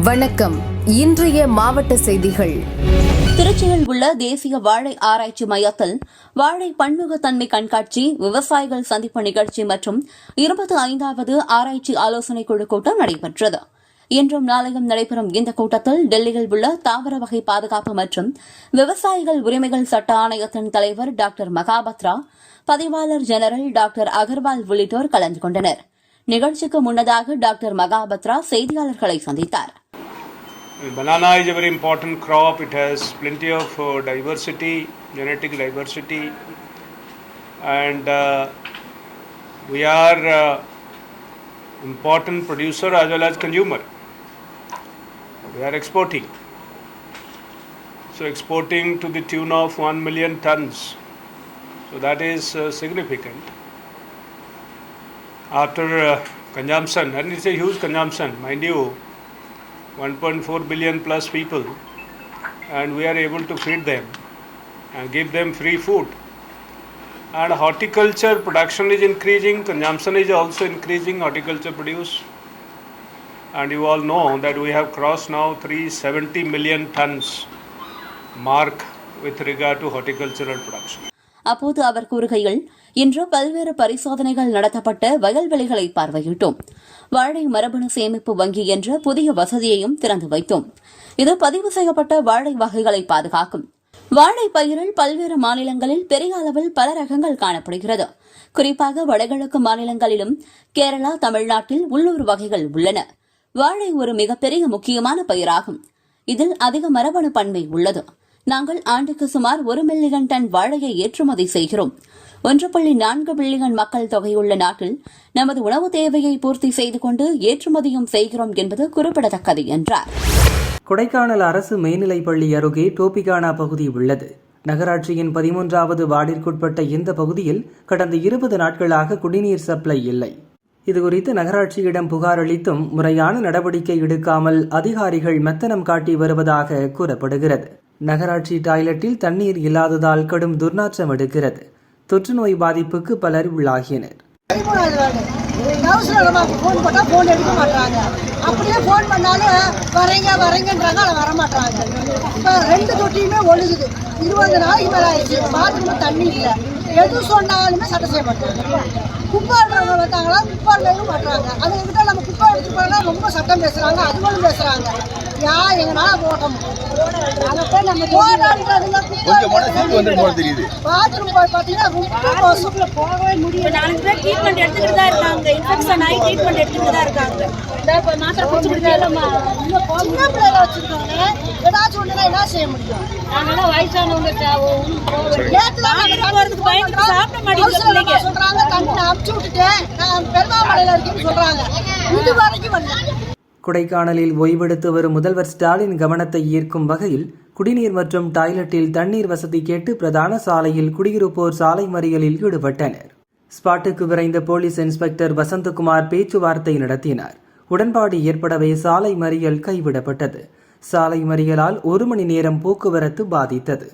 வணக்கம். இன்றைய மாவட்ட செய்திகள். திருச்சியில் உள்ள தேசிய வாழை ஆராய்ச்சி மையத்தில் வாழை பன்முகத்தன்மை கண்காட்சி, விவசாயிகள் சந்திப்பு நிகழ்ச்சி மற்றும் 25வது ஆராய்ச்சி ஆலோசனைக் குழு கூட்டம் நடைபெற்றது. இன்றும் நாளையும் நடைபெறும் இந்த கூட்டத்தில் டெல்லியில் உள்ள தாவர வகை பாதுகாப்பு மற்றும் விவசாயிகள் உரிமைகள் சட்ட ஆணையத்தின் தலைவர் டாக்டர் மகாபத்ரா, பதிவாளர் ஜெனரல் டாக்டர் அகர்வால் உள்ளிட்டோர் கலந்து கொண்டனர். நிகழ்ச்சிக்கு முன்னதாக டாக்டர் மகாபத்ரா செய்தியாளர்களை சந்தித்தார். Banana is a very important crop. It has plenty of diversity, genetic diversity, and we are important producer as well as consumer. We are exporting. So exporting to the tune of 1 million tons. So that is significant. After consumption, and it's a huge consumption, mind you, 1.4 billion plus people, and we are able to feed them and give them free food. And horticulture production is increasing, consumption is also increasing, horticulture produce. And you all know that we have crossed now 370 million tons mark with regard to horticultural production. அப்போது அவர் கூறுகையில், இன்று பல்வேறு பரிசோதனைகள் நடத்தப்பட்ட வயல்வெளிகளை பார்வையிட்டோம். வாழை மரபணு சேமிப்பு வங்கி என்ற புதிய வசதியையும் திறந்து வைத்தோம். இது பதிவு செய்யப்பட்ட வாழை வகைகளை பாதுகாக்கும். வாழை பயிரில் பல்வேறு மாநிலங்களில் பெரிய அளவில் பல ரகங்கள் காணப்படுகிறது. குறிப்பாக வடகிழக்கு மாநிலங்களிலும் கேரளா, தமிழ்நாட்டில் உள்ளூர் வகைகள் உள்ளன. வாழை ஒரு மிகப்பெரிய முக்கியமான பயிராகும். இதில் அதிக மரபணு பன்மை உள்ளது. நாங்கள் ஆண்டுக்கு சுமார் 1 மில்லியன் டன் வாழையை ஏற்றுமதி செய்கிறோம். 1.4 பில்லியன் மக்கள் தொகையுள்ள நாட்டில் நமது உணவு தேவையை பூர்த்தி செய்து கொண்டு ஏற்றுமதியும் செய்கிறோம் என்பது குறிப்பிடத்தக்கது என்றார். கொடைக்கானல் அரசு மேல்நிலைப்பள்ளி அருகே டோபிகானா பகுதி உள்ளது. நகராட்சியின் 13வது வார்டிற்குட்பட்ட இந்த பகுதியில் கடந்த 20 நாட்களாக குடிநீர் சப்ளை இல்லை. இதுகுறித்து நகராட்சியிடம் புகார் அளித்தும் முறையான நடவடிக்கை எடுக்காமல் அதிகாரிகள் மெத்தனம் காட்டி வருவதாக கூறப்படுகிறது. நகராட்சி டாய்லெட்டில் தண்ணீர் இல்லாததால் கடும் துர்நாற்றம் எடுக்கிறது. தொற்று நோய் பாதிப்புக்கு பலர் உள்ளாகினர். அப்படியே போன் பண்ணாலும் வரேங்கன்றாங்க, அதை வரமாட்டாங்க. இப்போ 2 தொட்டியுமே ஒழுகுது. 20 நாளைக்கு மேலே ஆயிடுச்சு. பாத்ரூம் தண்ணி இல்லை. எது சொன்னாலுமே சட்டை செய்ய மாட்டாங்க. குப்பாடுறவங்க வந்தாங்களா, குப்பாடுலையும் மாட்டாங்க. அதுக்கிட்ட நம்ம குப்பை எடுத்துட்டு போனா ரொம்ப சட்டம் பேசுறாங்க, அதுவும் பேசுறாங்க. எங்கனால போட்டோம் பாத்ரூம் போய் பார்த்தீங்கன்னா ரொம்ப போகவே முடியும். 4 பேர் ட்ரீட்மெண்ட் எடுத்துக்கிட்டு தான் இருக்காங்க. இன்ஃபெக்ஷன் ஆகி ட்ரீட்மெண்ட் எடுத்துக்கிட்டு தான் இருக்காங்க. சின்ன பிள்ளைல வச்சிருக்காங்க. ஏதாச்சும் ஒண்ணுனா என்ன செய்ய முடியும்? அதனால வயசானவங்க சொல்றாங்க, தண்ணி அமுச்சு விட்டுட்டேன், நான் பெருமாமலையில இருக்குன்னு சொல்றாங்க. இது வரைக்கும் வந்தேன். கொடைக்கானலில் ஓய்வெடுத்து வரும் முதல்வர் ஸ்டாலின் கவனத்தை ஈர்க்கும் வகையில் குடிநீர் மற்றும் டாய்லெட்டில் தண்ணீர் வசதி கேட்டு பிரதான சாலையில் குடியிருப்போர் சாலை மறியலில் ஈடுபட்டனர். ஸ்பாட்டுக்கு விரைந்த போலீஸ் இன்ஸ்பெக்டர் வசந்தகுமார் பேச்சுவார்த்தை நடத்தினார். உடன்பாடு ஏற்படவே சாலை மறியல் கைவிடப்பட்டது. சாலை மறியலால் 1 மணி நேரம் போக்குவரத்து பாதித்தது.